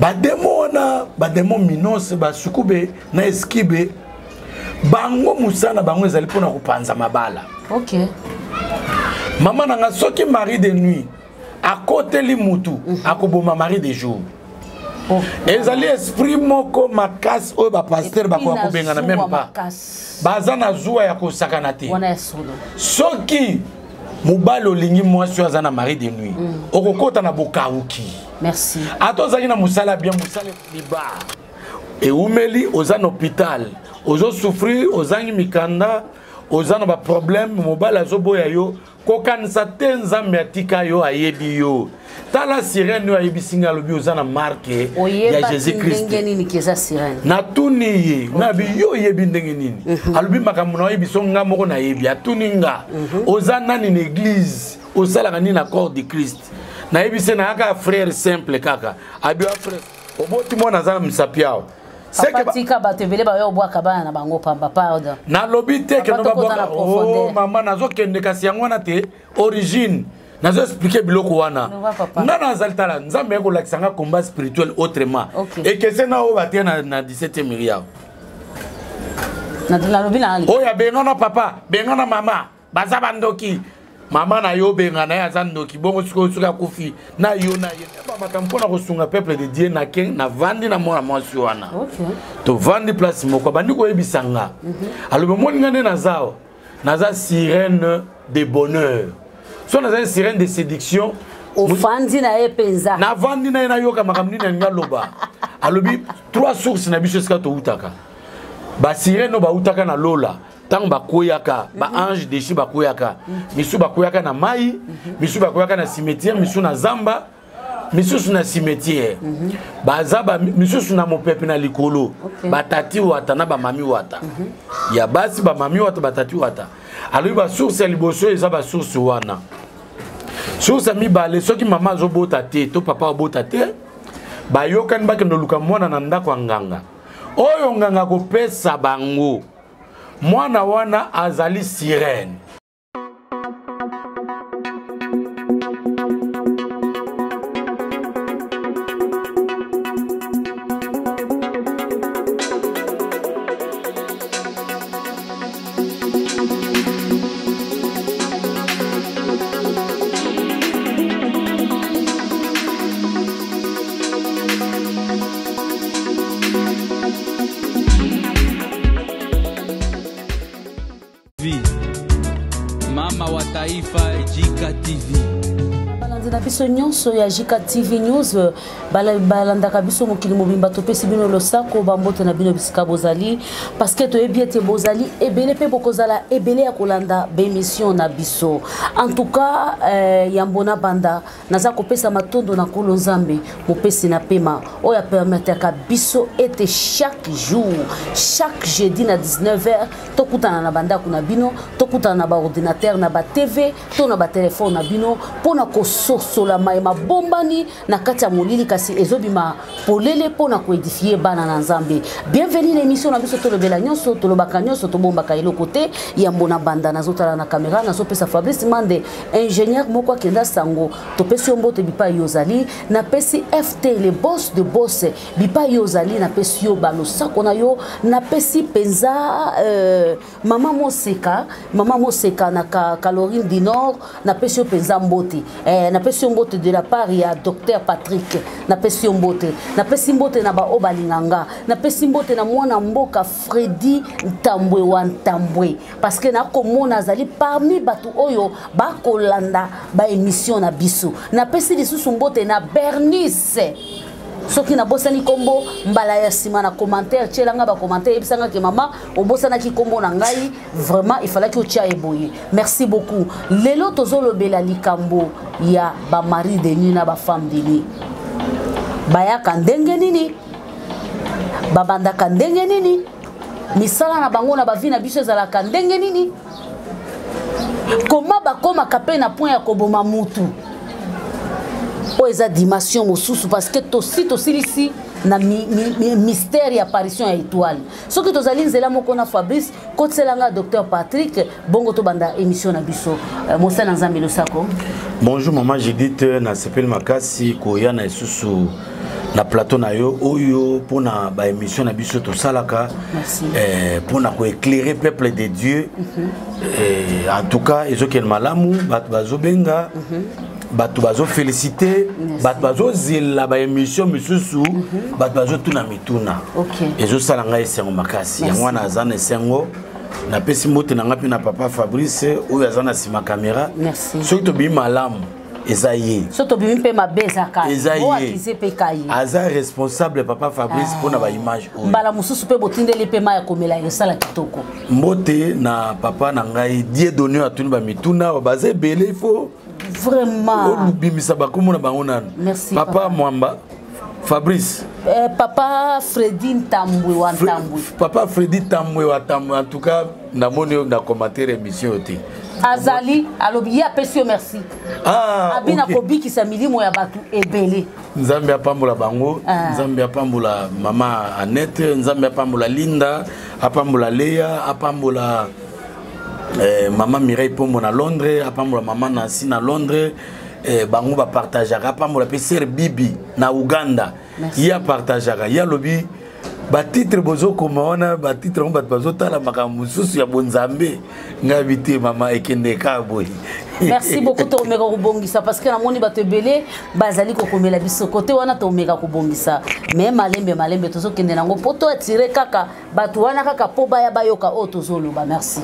bademo minose basukube na eskibe bango musana bango ezali pona kopanza mabala. OK. Maman nanga soki mari de nuit à côté li mutu akoboma mari de jour. Ezali esprit moko makasi o ba pasteur ba ko bengana même pas. Bazana zuwa ya kosakana te. Soki mobali olingi mwasi azana mari de nuit. Okokota na bokauki. Merci. Atozaki na musala bien musala liba. Et umeli ozana hôpital. Ozo souffrir ozangi mikanda ozana ba problème mobali azoboya yo kokanisa te nzambe atika yo ayebi yo. Tala sirène yo ayebi singa lobi ozana marque ya Jésus Christ. Na tuni ye na bi yo yebi ndenge nini. Alobi makambo na yebi songa moko na yebi atuninga. Ozana ni église osala nini na corps de Christ. Na yebi se na aka frère simple kaka. Abi wa frère oboti mwana azana msapiao. Papatika batevele ba yo bwaka bana na bango pamba pardon. Na lobi te ke no ba bwaka. Oh maman nazo kende kasi yango na te origine. Nazo expliquer biloko wana. Ngana azaltala nzambe ko lakisanga combat spirituel autrement. Et que c'est na o batia na 17e miriam. Na la lobi na ali. Oh ya bengana papa, bengana mama, baza bandoki. Mama na yo bengana ya zandoki bongo suka kufi na yo na ye. Ba kampona ko sunga peuple de Dieu na ken na vandi na mona mwasi wana. To vandi place moko bandi ko yebisanga. Alors mo ngane na zao. Naza sirène de bonheur. So naza sirène de séduction. Ofandi na epenza. Na vandi na yoka makamni na ngaloba. Alobi 3 sources na biso ska to utaka. Ba sirène no ba utaka na lola. Tant ba koyaka, ba ange déchu ba koyaka. Misu ba koyaka na mai, misu ba koyaka na cimetière, misu na zamba, misu na cimetière. Ba zaba misu na mopepe na likolo. Ba tati wata na ba mami wata. Ya basi ba mami wata ba tati wata. Alors ba source liboso eza ba source wana. Source mi ba le soki mama zo bota te, to papa bota te. Ba yokan ba kendo luka mwana na ndako nganga. Oyo nganga ko pesa bango. Mwana wana azali sirène. Mama wa taifa Jika TV. Balandina biso nyonso ya Jika TV News balandaka biso mokili mobimba topesi bino losako bambote na bino bisika bozali parce que toyebi ete bozali ebele pe bokozala ebele ya kolanda bémission na biso. En tout cas yambona banda naza kopesa matondo na kolo nzambe mopesi na pema oya permettre biso ete chaque jour chaque jeudi na 19h tokutana na banda kuna bino tokutana na ba ordinateur na ba TV to na ba téléphone na bino pona kososola maema bombani na kati ya molili kasi ezobima polele pona ko édifier bana na nzambe. Bienvenue na émission na biso tolobela nyonso tolobaka nyonso tobombaka eloko te yambona banda nazotala na caméra nazopesa Fabrice Mande ingénieur moko akenda sango topesi mbote bipa yozali na pesi FT le boss de boss bipa yozali na pesi yo balo sako na yo na pesi penza mama Moseka na Caroline du Nord na pesi yo penza mbote na pesi mbote de la part ya docteur Patrick na pesi mbote na ba obalinganga na pesi mbote na mwana mboka Freddy Ntambwe wa Ntambwe parce que na komona azali parmi batu oyo ba kolanda ba émission na biso na pesi lisusu mbote na Bernice soki na bosani kombo mbala ya sima na commentaire tchelanga ba commentaire ebisanga ke mama obosana ki kombo na ngai vraiment il fallait que otia eboye merci beaucoup lelo tozolobela likambo ya ba mari de nuit na ba femme de nuit bayaka ndenge nini babandaka ndenge nini misala na bango na bavi na biso ezalaka ndenge nini koma bakoma kape na point ya koboma mutu oza dimension mosusu parce que tosi ici na mystère ya apparition ya étoile soki tozali nzela moko na Fabrice kotelanga docteur Patrick bongo to banda émission na biso mosana nzambe losako. Bonjour maman Judith na sepel makasi koya na isusu na plateau na yo oyo pour na ba émission na biso to salaka pour na ko éclairer peuple de Dieu en tout cas ezoken malamu bat bazo benga bat bazo féliciter bat bazo zela ba émission misusu bat bazo tuna mituna ezo sala ngai sengo makasi yango na azana sengo na pesi mote na ngapi na papa Fabrice oyo azana sima caméra soki to bi malamu Ezaïe. Surtout bien pe ma beza ka. Ezaïe. Aza responsable papa Fabrice pour na ba image. Mbala mususu pe botinde le pema ya komela yo sala kitoko. Mbote na papa na ngai die donné à tuni ba mituna ba baze belé il faut vraiment. O lubimisa ba komona bango nan. Merci papa Mwamba Fabrice. Papa Freddy Tambwe wa Tambwe. Papa Freddy Tambwe wa Tambwe en tout cas na moni na commentaire émission oti. Azali alobi ya pesio merci. Abina kobi ki sa milimo ya batu ebele. Nzambe apambola bango, Nzambe apambola mama Annette, Nzambe apambola Linda, apambola Léa, apambola mama Mireille Pombo na Londres, apambola mama Nancy na Londres, bango ba partageaka apambola pe sœur Bibi na Uganda. Ya partageaka, ya lobi ba titre bozo komona ba titre on ba bazo tala makambo susu ya bonzambe ngabité mama ekende ka boy. Merci beaucoup to mega kubongisa parce que na moni ba te belé bazali ko komela biso côté wana to mega kubongisa mais malembe tozo kende nango poto atire kaka batu wana kaka po baya bayoka o tozolo ba merci.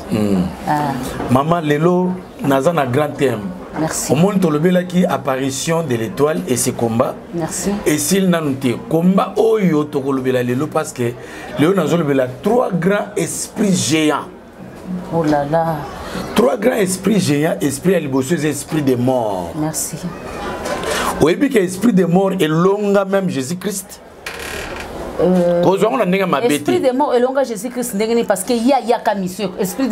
Maman lelo naza na grand thème. Merci. Au monde qui apparition de l'étoile et ses combats. Merci. Et s'il n'a noté combat oyo tokolobela lelo parce que Léo nazolobela trois grands esprits géants. Oh là là. Trois grands esprits géants, esprit alibosseuse, esprit des morts. Merci. Oui, puis que esprit des morts est longa même Jésus-Christ. Esprit des morts est longa Jésus-Christ parce que y a ka mission. Esprit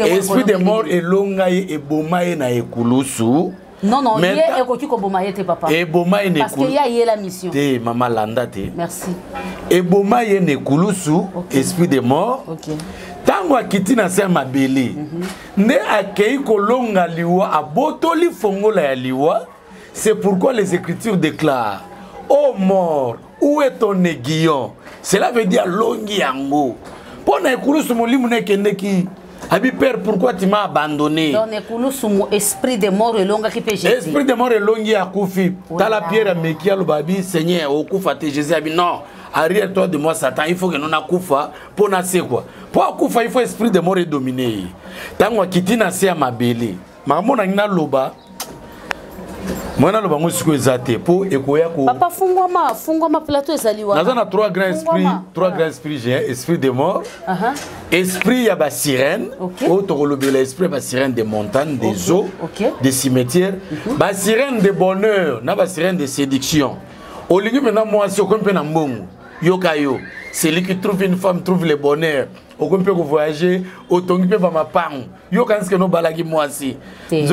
des morts est longa et bomae na ekulusu. Non, il y a un côté comme papa. Parce qu'il y a la mission. Maman Landa. Merci. Et Bomaye ne kulusu, esprit des morts. Tango akiti na se mabeli. Ne akei kolonga liwa abotoli fongola ya liwa. C'est pourquoi les Écritures déclarent: ô mort, où est ton aiguillon? Cela veut dire longi yango. Pona ekulusu molimu ne kende ki. Abi père, pourquoi tu m'as abandonné? Donc ekulusu esprit de mort et longa qui peut Jésus. Esprit de mort et longi à Koufi. T'as la pierre à Mekia le babi, Seigneur, au Koufa te Jésus abi non. Arrière-toi de moi Satan, il faut que nous na Koufa pour nasser quoi. Pour Koufa il faut esprit de mort et dominer. Tango kiti nasser à mabeli. Maman na loba. Mwana loba ngosiko ezate pour ekoya ko. Papa fungwa plateau ezaliwa. Nazana trois grands esprits géants, esprit de mort. Esprit ya ba sirène, autokolobela esprit ba sirène des montagnes, des eaux, des cimetières, ba sirène de bonheur, na ba sirène de séduction. Olingi maintenant moi si okompe na mbongo, yokayo, celui qui trouve une femme trouve le bonheur. Okompe ko voyager, otongi pe ba mapang. Yo kanske no balagi moi si.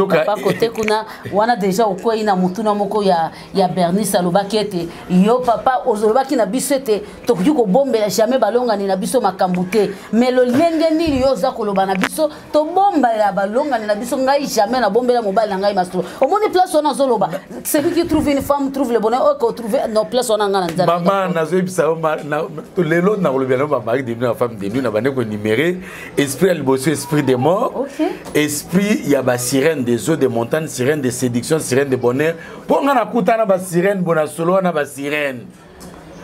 Papa côté kuna wana déjà okwa ina mutuna moko ya Bernice alobaki ete yo papa ozolobaki na biso ete tokuki ko bombela jamais balonga ni na biso makambute mais le lenge nili yo za koloba na biso to bomba ya balonga ni na biso ngai jamais na bombela mobali ngai mastro au monde place on zoloba celui qui trouve une femme trouve le bonheur ko trouver no place on ngana nzala maman nazo bisa na to lelo na kolobela ba mari de la femme de nuit na bane ko numéré esprit albosso esprit des morts esprit ya ba sirène des eaux, des montagnes, sirène de séduction, sirène de bonheur. Pour nga na kutana ba sirène bona solo na ba sirène.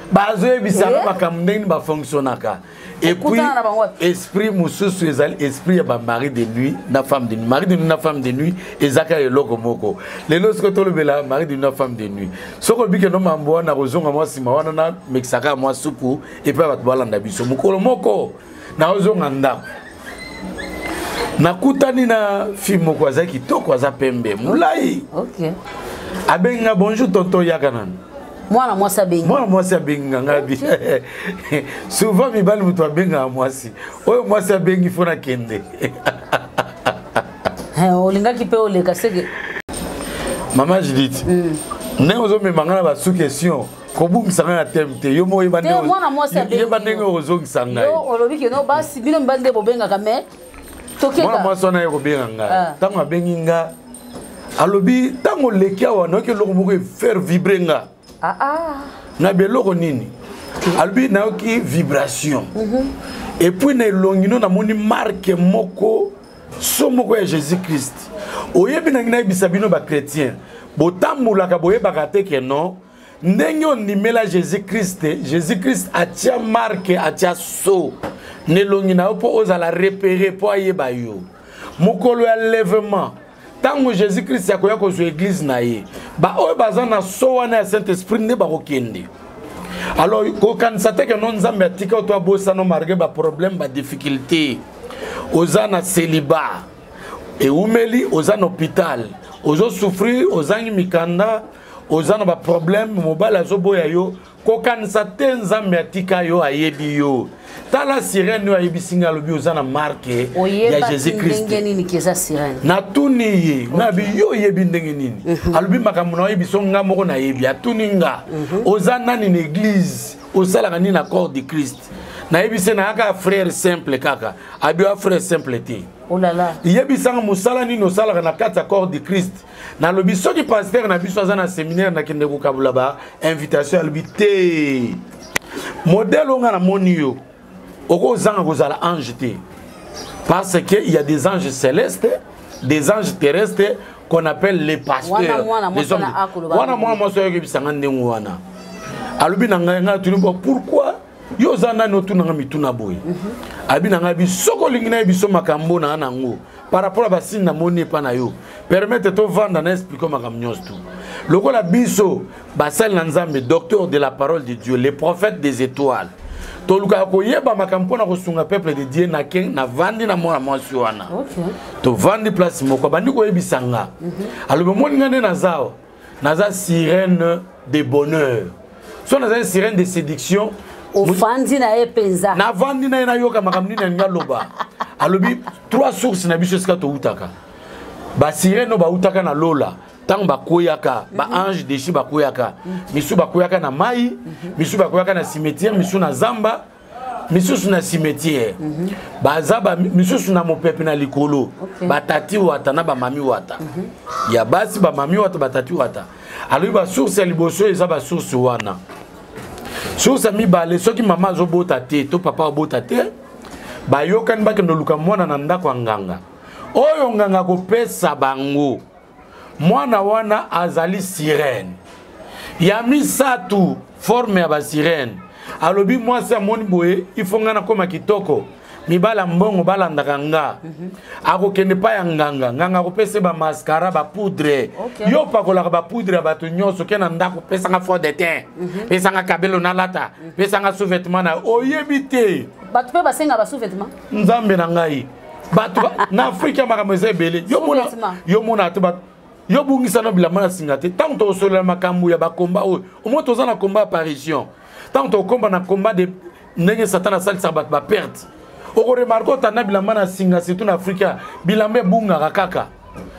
Bazo ebisaka ba kamndeni ba fonctionnaka. Et puis esprit mususu ezali esprit ya ba mari de nuit na femme de nuit. Mari de nuit na femme de nuit ezaka eloko moko. Lelo sko tolobela mari de nuit na femme de nuit. Soko bike no mambo na rozonga moi sima wana na mexaka moi supu et puis ba balanda biso mukolo moko na rozonga ndako. Nakutani na film kwa za kitoko aza pembe mulai. Abenga bonjour tonton yakanan. Mwana mwasi abenga. Mwana mwasi abenga ngabi. Souvent mi bali mutu abenga mwasi. Oyo mwasi abengi fona kende. Olinga kipe oleka sege. Maman Judith. Ne ozo me mangana ba sous question. Kobu msanga na temte yo mo yebande. Mwana mwasi abenga. Yebande ozo msanga. Yo olobi ke no basi bino mbande bobenga kame. Mwana mwasi wana yeko benga nga. Tango abengi nga. Alobi tango lekia wana ke loko moko faire vibrer nga. na beloko nini albi na ki vibration et puis na longino na moni marque moko somoko ya Jésus Christ oyebi na ngina bisabino ba chrétien botamulaka boyebaka te ke non ndenge ondimela Jésus Christ atia marque atia so ne longina po ozala repérer po ayeba yo mokolo ya lèvement tango Jésus Christ yakoya ko zo église na ye ba oyo bazana so wana ya Saint-Esprit ne ba kokende. Alors quand ça te que non nzambe atika to bossa no marqué ba problème ba difficulté ozana célibat et umeli ozana hôpital ozo souffrir ozangi mikanda ozana ba problème mobile azoboya yo ko kanisa te nzambe atika yo ayebi yo tala sirène yo ayebi singa lobi ozana marqué ya Jésus Christ na tuni na bi yo yebi ndenge nini alobi makambo na yebi songa moko na yebi atuninga ozana ni église osala ngani na corps de Christ na yebi se na aka frère simple kaka abi wa frère simple te oh là là yebi sanga musala ni no sala na kata corps de Christ na lobi soki pasteur na biso azana séminaire na kende ko kabula ba invitation alobi te modèle on na moni yo oko zanga kozala ange te parce que il y a des anges célestes des anges terrestres qu'on appelle les pasteurs les hommes wana moi so yebi sanga ndengu wana alobi na nga tuni pourquoi yo zana no tuna mituna boy abi na ngabi soko lingina biso makambo na nango par rapport à basine na moni pa na yo permettre to vendre na expliquer makambo nyos tout lokola biso basal na nzambe docteur de la parole de Dieu les prophètes des étoiles to luka ko yeba makambo na kosunga peuple de Dieu na ken na vandi na mona mwasi wana to vandi place moko bandi ko yebisanga alobe moni ngane na zao naza sirène de bonheur so naza sirène de séduction ofandi na epenza na vandi na yoka makamni na ngaloba alobi trois sources na biso ska to utaka ba sirène no ba utaka na lola tang ba koyaka ba ange deshi ba koyaka misu ba koyaka na mai misu ba koyaka na cimetière misu na zamba misu na cimetière ba zaba misu na mopepe na likolo ba tati wata na ba mami wata ya basi ba mami wata ba tati wata alobi ba source ya liboso eza ba source wana source mi balé soki mama zo bota te to papa bota te ba yokan ba kendo luka mwana na ndako nganga oyo nganga ko pesa bango mwana wana azali sirène ya misatu forme ya ba sirène alobi mwasi amoni boye ifongana koma kitoko mibala mbongo balandaka nga akokende pa ya nganga nganga kopesa ba mascara ba poudre yo pakolaka ba poudre bato nyonso ke na ndako pesa nga fond de teint pesa nga kabelo na lata pesa nga sous-vêtement na oyebi te bato pe basenga ba sous-vêtement nzambe na ngai bato na Afrika makambo ebele yo mona to bato yo bungisa no bilamba na singate tant to solo makambo ya ba combat o mo to za na combat apparition tant to combat na combat de ndenge satana sali sa bato ba perte oko remarko tana bilamba na singa surtout na Afrika bilamba bunga kaka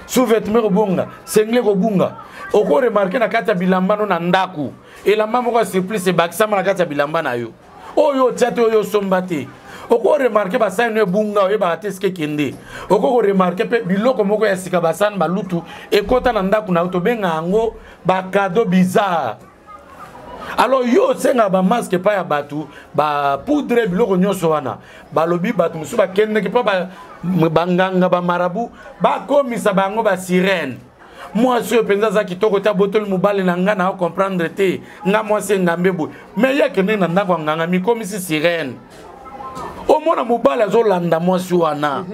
sous-vêtement bunga sengle ko bunga oko remarke na kata bilamba no na ndaku elamba moko surprise bakisama na kata bilamba na yo oyo tiate oyo sombate oko remarke ba sa no bunga o ba teske kende oko remarke pe biloko moko ya sika basan balutu ekota na ndaku na to benga ngo ba cadeau bizarre. Alors yo senga ba masque pa ya batu ba poudre biloko nyonso wana ba lobi batu musu ba kende ke pa ba banganga ba marabu ba komisa bango ba sirène moi sur penza za kitoko ta botol mobile na nga na comprendre te nga moi se ngambebo mais ya kende na ndako nganga mi komisi sirène o mona mobile azo landa moi sur wana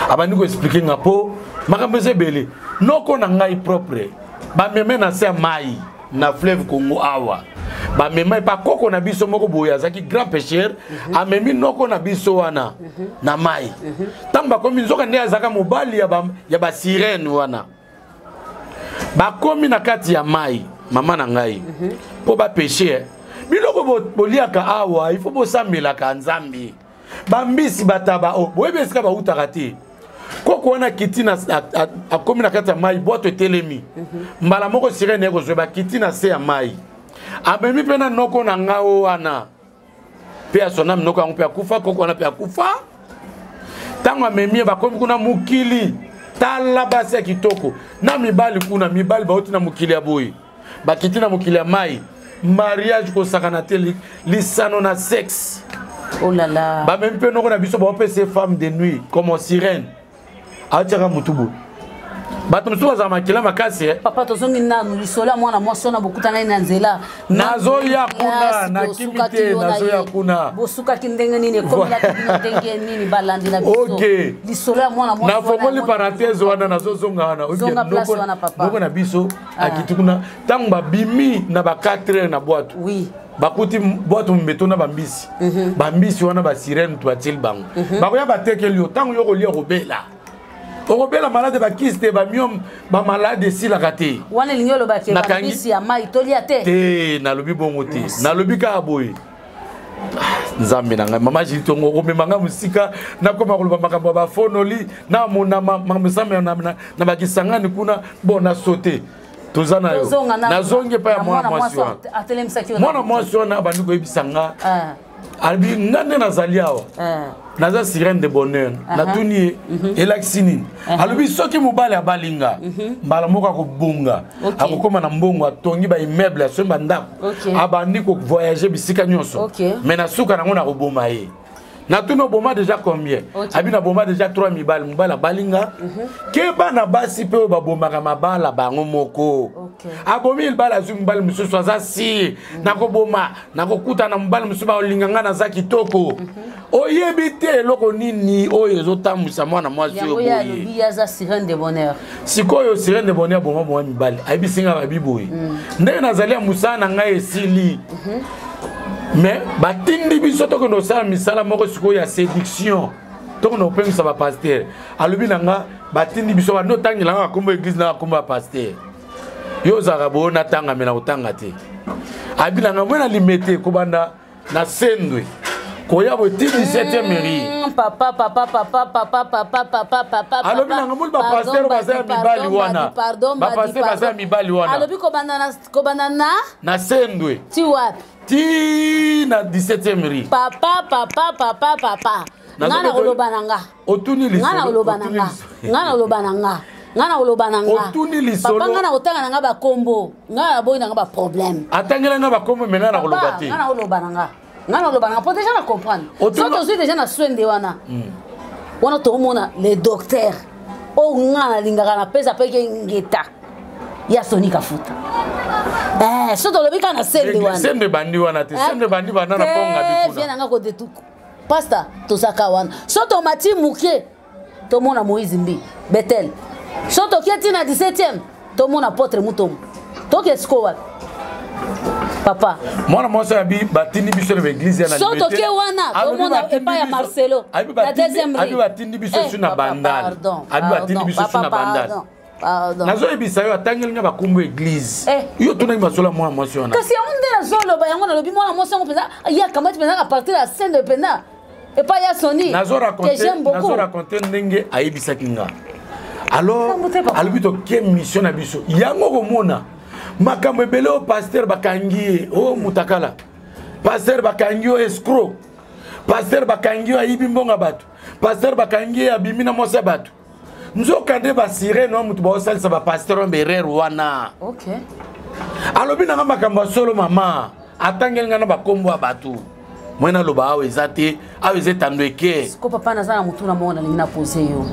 abani ko expliquer ngapo makambo sebele noko na ngai propre ba meme na se mai na fleuve Congo awa ba mema pa koko na biso moko boya zaki grand pêcheur amemi noko na biso wana na mai tamba komi nzoka ne azaka mobali ya ba sirène wana ba komi na kati ya mai mama na ngai po ba pêcher biloko boliaka awa il faut bo sambela ka nzambi ba mbisi bataba o boyebeska ba utaka te koko wana kitina akomi na kati ya mai boto telemi mbala moko sirène ko zoba kitina se ya mai amemi pena noko na ngao wana pe asona mnoko yango pe akufa koko wana pe akufa tango amemi bakomi kuna mukili tala basi ya kitoko na mibali kuna mibali bauti na mukili ya boyi bakiti na mokili ya mai mariage kosakana te lisano na sexe. Oh là là. Ba même peu noko na biso ba opese femme de nuit comme sirène. Acha mutubu. Bato msuwa za makila makasi papa tozongi na lisola mwana mwasi na bokutana na nzela nazo ya kuna na kimite nazo ya kuna bosuka kindenge nini komela kindenge nini balandi na biso okay lisola mwana mwasi na fomoli parenthèse wana nazo zonga wana okay noko na biso akitukuna tangu babimi na ba 4h na boîte oui bakuti boîte mbeto na bambisi bambisi wana ba sirène to atil bango bakoya batekeli yo tangu yo kolia robela Orobela malade ba kiste ba myom ba malade si la raté. Wana linyolo ba ke ba bisi ya mai tolia te. Te na lobi bongo te. Na lobi ka boy. Nzambe nanga mama jitongo ko memanga musika na koma koloba makambo ba fonoli na mona mamesame na ba kisangani kuna bona sauter. Tozana yo. Na zonge pa ya mwana mwasi wa. Mwana mwasi na bandi ko ebisanga. Albi ngande na zaliawa. Naza sirène de bonheur na tuni elaxini alobi soki mobali abalinga mbala moko akobunga akokoma na mbongo atongi ba immeuble asomba ndako abandi ko voyager bisika nyonso mais na suka nango na koboma ye na tuni oboma déjà combien abi na boma déjà 3 mibali mobali abalinga ke bana basi pe babomaka mabala bango moko abomi ilbala azu mobali mususu aza si nakoboma nakokuta na mobali mususu baolinganga na za kitoko oyebi te eloko nini oyo ezotambusa mwana mwasi oyo boye alobi aza sirène de bonheur sikoyo sirène de bonheur boma mwa mibali ayebisinga babi boye ndenge nazali ya mosala na ngai esili mais batindi biso tokende osala misala moko sikoyo ya séduction tokende opengisa bapaster alobi na nga batindi biso banotangelanga bakombo église na bakombo ya paster yo ozalaka boyo natanga me na kotanga te abi na nga mwena limete kobanda na sendwe koya bo 17e mairie papa alobi na ngamuli ba pasteur bazaya mibali wana ba pasteur bazaya mibali wana alobi kobanda na sendwe ti wapi ti na 17e mairie papa ngana koloba nanga otuni lisolo ngana koloba nanga otuni lisolo papa ngana kotanga nanga ba kombo ngana boyi nanga ba problème atangela nga ba kombo mena na koloba te ngana koloba nanga ngana koloba nanga pour déjà na comprendre so to suis déjà na swende wana wana to mona les docteurs o ngana lingaka na pesa peke ngeta ya Sony Kafuta so to lobika na sende wana sende bandi wana te sende bandi bana na ponga bikuna viens nanga ko detuku pasta to saka wana so to mati muke to mona Moïse Mbi Betel so to kieti na 17e to mona Potre Mutom to kesko wa papa mwana mwasi abi batindi biso na église ya na so to ke wana to mona epa ya Marcelo la deuxième rue abi batindi biso su na bandal abi batindi biso su na bandal nazo ebisa yo atangeli nga bakombo église yo tuna basola mwana mwasi wana kasi yango nde nazoloba yango nalobi mwana mwasi yango mpenza ya kamati mpenza à partir ya scène de pena epa ya Sony nazo raconter ndenge ayebisaki nga alors alobi toke mission na biso yango komona makambo ebele o pasteur bakangi ye o mutakala pasteur bakangi o escroc pasteur bakangi o ayibi mbonga bato pasteur bakangi ye abimi na mwasi ya bato nzokande basirene wa mutu baosalisa bapasteur mberere wana alobi nanga makambo ya solo mama atangeli nga na bakombo ya bato mwena loba awa eza te awa eza etando eke siko papa naza na mutu na mona lingi na pose yo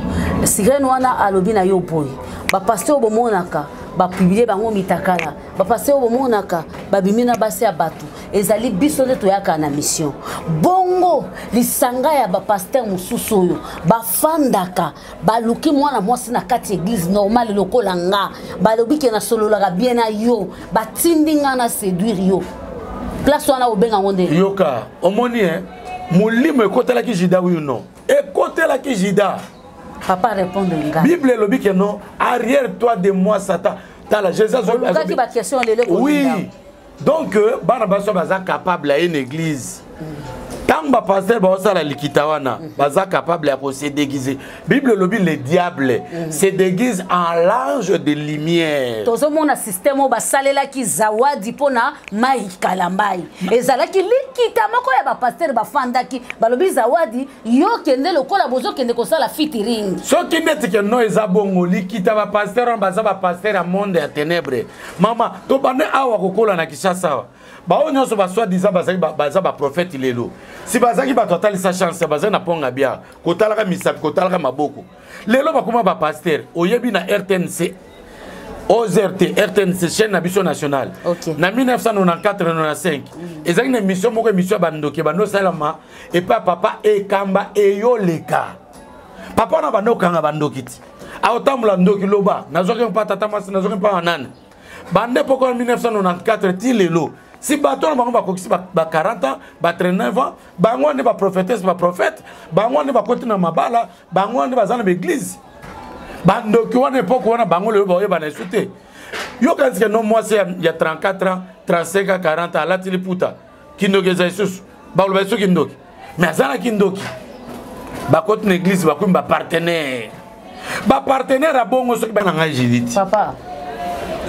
sirene wana alobi na yo boye bapasteur bomonaka bapiblie bango mitakala bapasteur bomonaka babimi na basi ya bato ezali biso nde toyaka na mission bongo lisanga ya bapasteur mosusu oyo bafandaka baluki mwana mwasi na kati église normale lokola nga balobi ke nasololaka bien na yo batindi nga na séduire yo place wana obenga ngo nde yoka omoni molimo ekotelaki jida oui ou non ekotelaki jida papa répondre nga Bible elobi ke non arrière toi de moi Satan tala Jésus olukaki ba question lelo ko oui donc bana baso baza capable à une église tant tant ba pasteur ba osala likita wana baza capable ya se déguiser Bible lobi le diable se déguise en l'ange de lumière tozo mona système o basalela ki zawadi pona mai kalambai ezala ki likita moko ya ba pasteur ba fandaki balobi zawadi yo kende lokola bozo kende ko sala featuring so kineti ke no eza bongo likita ba pasteur baza ba pasteur a monde ya ténèbres mama to bane awa kokola na Kinshasa ba onyo so ba soit disant baza ba prophète lelo si bazaki ba total sa chance baza na ponga bia kotalaka misapi kotalaka maboko lelo bakoma ba pasteur oyebi na RTNC OZRT RTNC chaîne na biso nationale na 1994-95 ezaki na émission moko émission bandoki bando salama et pa papa e kamba e yoleka papa na bando kanga bandoki ti aotamula ndoki loba nazoki pa tata masi nazoki pa nana bande poko 1994 ti lelo si bato na bango bakokisi ba 40 ans ba 39 ans bango ne ba prophétesse ba prophète bango ne ba koti na mabala bango ne bazana ba église bandoki wana époque wana bango le ba yeba na sute yo kanzi que non moi c'est il y a 34 ans 35 ans 40 ans là tili puta kindoki za isusu ba lo ba isusu kindoki mais azana kindoki ba koti na église ba kumba partenaire a bongo soki bana ngai jiliti papa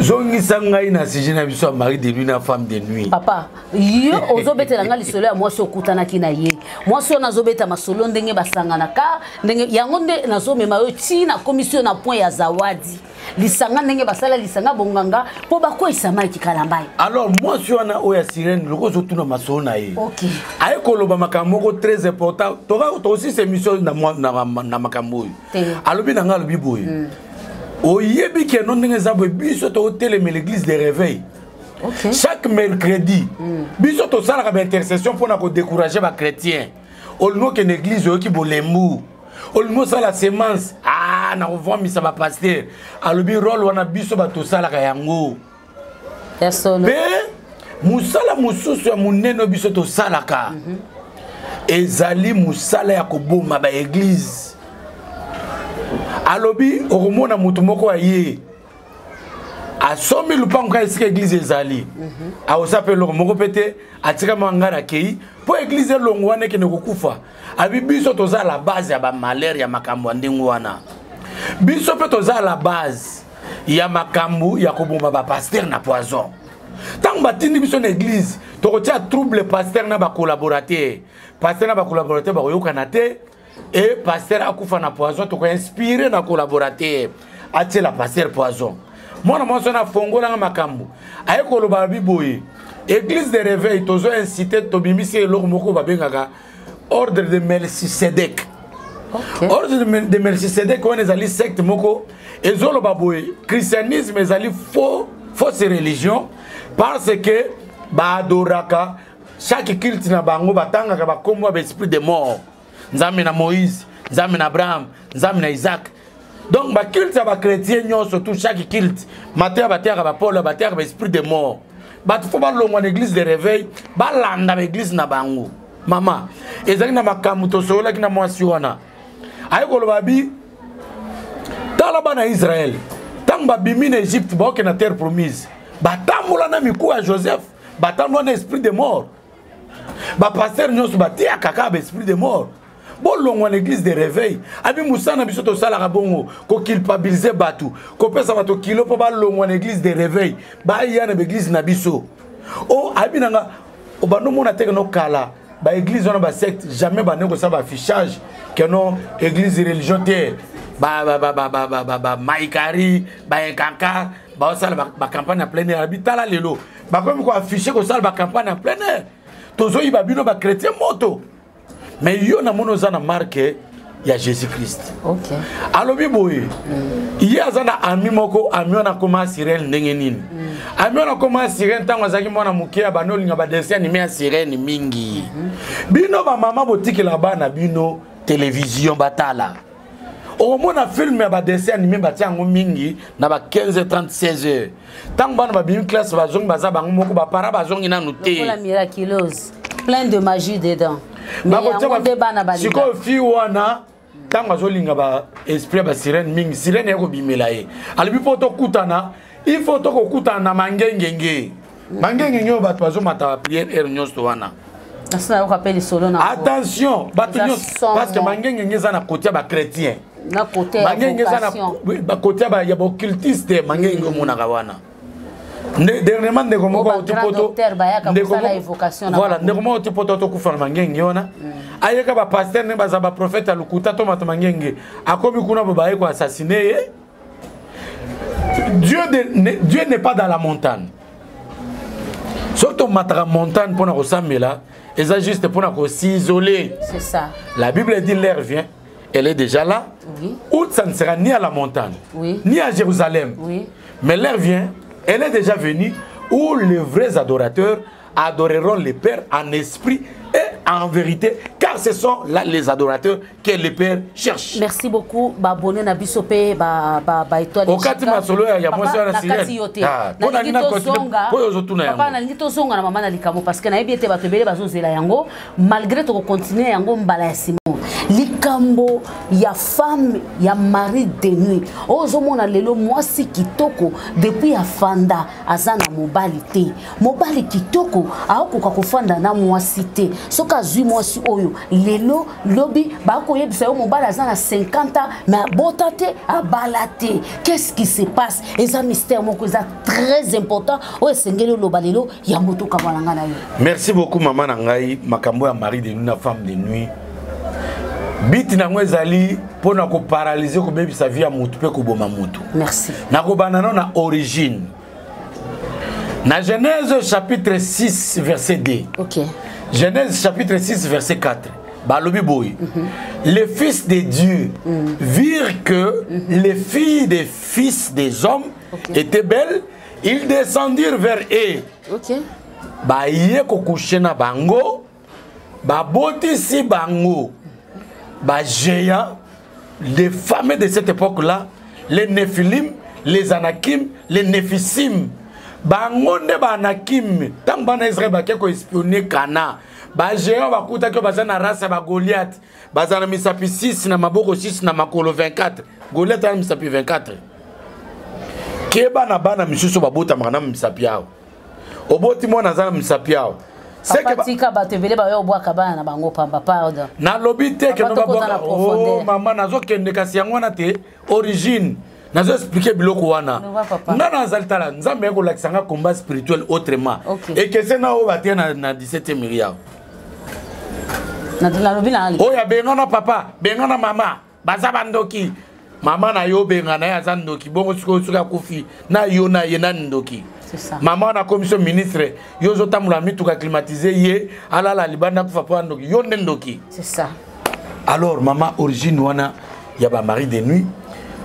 zongi sangai na sijina biso mari de nuit na femme de nuit papa yo ozobetela nga lisolo ya mwasi okutanaki na ye mwasi oyo nazobeta masolo ndenge basanganaka ndenge yango nde nazomema yo ti na commission na point ya zawadi lisanga ndenge basala lisanga bonganga po bakweyisa mai kikalambai alors mwasi wana oyo ya sirene loko ozotuna masolo na ye aye koloba makambo moko très important toka aussi c'est mission na makambo oyo alobi na nga alobi boye oyebi ke non ndenge zabo biso to teleme l'église de réveil chaque mercredi biso to sala ka intercession pour na ko décourager ba chrétiens olmo ke l'église oki bolembu olmo sala semence na ko misa ba pasteur alobi rôle wana biso ba to sala ka yango be musala mususu ya muneno biso to sala ka ezali musala ya ko bomba ba église alobi okomona mutu moko aye asomi lupango ka esika église ezali aosape loko moko pete atika mangara kei po église longo wana kene kokufa abi biso toza la base ya ba malheur ya makambo ndingu wana biso pe toza la base ya makambo ya kobomba ba pasteur na poison tant batindi biso na église tokotia trouble pasteur na ba collaborateur ba koyokana te et pasteur akufa na poison to ko inspirer na collaborateur atie la pasteur poison mona mo sona fongola nga makambo aye ko lo ba biboye église de réveil tozo inciter to bimisi eloko moko babengaka ordre de Melchisedec ordre de Melchisedec on ezali secte moko ezolo baboye christianisme ezali fausse religion parce que ba adoraka chaque culte na bango batanga ka ba kombo ba esprit de mort nzambe na Moïse, nzambe na Abraham, nzambe na Isaac. Donc ba culte ba chrétien nyonso tout chaque culte, matin ba terre ba Paul ba terre ba esprit de mort. Ba faut ba longo na église de réveil, ba landa ba église na bango. Mama, ezali na makamu to sola kina mwasi wana. Ayi ko loba bi tala bana Israël. Tang ba bimi na Égypte ba na terre promise. Ba tambola na miku ya Joseph, ba tambola na esprit de mort. Ba pasteur nyonso ba tia kaka ba esprit de mort. Bon longo l'église de réveil abi musana biso to sala ka bongo ko culpabiliser batu ko pesa bato kilo po ba longo l'église de réveil ba ya na église na biso o abi nanga o bando mona teke no kala ba église on ba secte jamais ba ne ko sa ba affichage que non église religion te ba maikari ba kanka ba sala ba campagne en plein air abi tala lelo ba ko ko afficher ko sala ba campagne en plein air tozo yi ba bino ba chrétien moto. Mais il y a une marque, il y a Jésus-Christ. Ok. Alors, il y a un ami moko, ami on a commencé à sirène n'engenin. Ami on a commencé à sirène tant que moi na mukia bano linga ba dessin animé à sirène mingi. Bino ba maman boutique là-bas na bino télévision batala. Au moins na film ba dessin animé batia ngo mingi na ba 15h30 16h. Tant bana ba bim classe ba zong baza bango moko ba para ba zong ina noté. La miraculeuse. Plein de magie dedans. Si ko fi wana tanga zolinga ba esprit ba sirène mingi sirène yako bimela ye alibi poto kutana il faut to kutana mangengenge mangengenge bato bazo mata prière nyonso wana attention parce que mangenge ngeza na côté ba chrétien na côté ba côté ba ya occultiste mangenge monaka wana dernièrement ndeko moko otipoto voilà ndeko moko otipoto to kufa mangenge wana ayeka ba pasteur ne baza ba prophète alukuta to mata mangenge akomi kuna ba yeko assassiner Dieu n'est pas dans la montagne. Surtout la montagne pour nous ressembler là, et ça juste pour nous s'isoler. C'est ça. La Bible dit l'air vient, elle est déjà là. Oui. Où ça ne sera ni à la montagne, oui, ni à Jérusalem. Oui. Mais l'air vient, elle est déjà venue où les vrais adorateurs adoreront le Père en esprit et en vérité, car ce sont là les adorateurs que le Père cherche. Merci beaucoup. Babone na bisope ba étoile. Au cas masolo ya moi sur la sirène. Papa na ngito zonga na mama na likamo parce que na yebiete bato bele bazozela yango malgré to continuer yango mbala ya Simon. Likambo ya femme ya mari de nuit. Ozomona lelo mwasi kitoko depuis afanda azana mobali te. Mobali kitoko aokoka kofanda na mwasi te. Soka zui mwasi oyo lelo lobi bako yebisa yo mobali azana 50 ans mais botate abalate. Qu'est-ce qui se passe? Eza mystère moko eza très important. O esengeli loba lelo ya moto kabalanga na yo. Merci beaucoup maman nangai makambo ya mari de nuit na femme de nuit. Biti na ngwezali pona ko paralyser ko bebi sa vie ya mutu pe ko boma mutu. Merci. Na ko banana na origine. Na Genèse chapitre 6 verset 2. OK. Genèse chapitre 6 verset 4. Balobi boy. Les fils de Dieu virent que les filles des fils des hommes étaient belles, ils descendirent vers eux. OK. Ba yé ko coucher na bango, ba botisi bango. Bah, géants, les femmes de cette époque-là, les Néphilim, les Anakim, les Néphissim. Bangonde ba Anakim, tant que Israël ba keko espionner Kana. Bah, géants ba kuta que bazana race ba Goliath, bazana misapi 6 na maboko 6 na makolo 24. Goliath na misapi 24. Keba na bana misusu ba bota mana misapi yao. Oboti mo na zana misapi yao. C'est que tika batebele ba yo bwa kabana na bango pamba pardon. Na lobite que no ba oh maman nazo kende kasi yango na te origine. Nazo expliquer biloko wana. Na nazalitala nzambe ko lakisanga combat spirituel autrement. Et que c'est na o batie na 17e milliard. Na lobi na ali. Oh ya bengana papa, bengana mama, baza bandoki. Mama na yo bengana ya zandoki bongo suka kufi na yo na yena ndoki. Ça. Maman na commission ministre yozo tamula mituka climatisé ye alala libanda kufa pa ndoki yo ndoki. C'est ça. Alors maman origine wana ya ba mari de nuit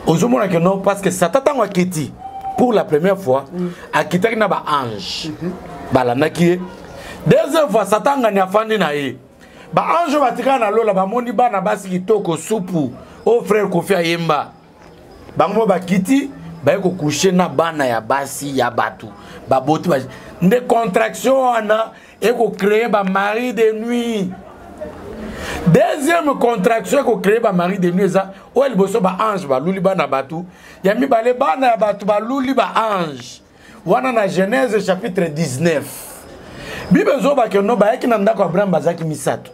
ozomona que non parce que Satan a quitté pour la première fois a quitté na ba ange balanaki deuxième fois Satan ngani afandi na ye ba ange batika na lola ba moni bana basi kitoko supu o frère Kofi Ayemba bango ba kiti ba ko coucher na bana ya basi ya batu ba boti ba de contraction ana e ko créer ba mari de nuit. Deuxième contraction ko créer ba mari de nuit ça o el boso ba ange ba luli bana batu ya mi bale bana ya batu ba luli ba ange wana na Genèse chapitre 19 Bible zo ba ke no ba ekina ndako Abraham bazaki misato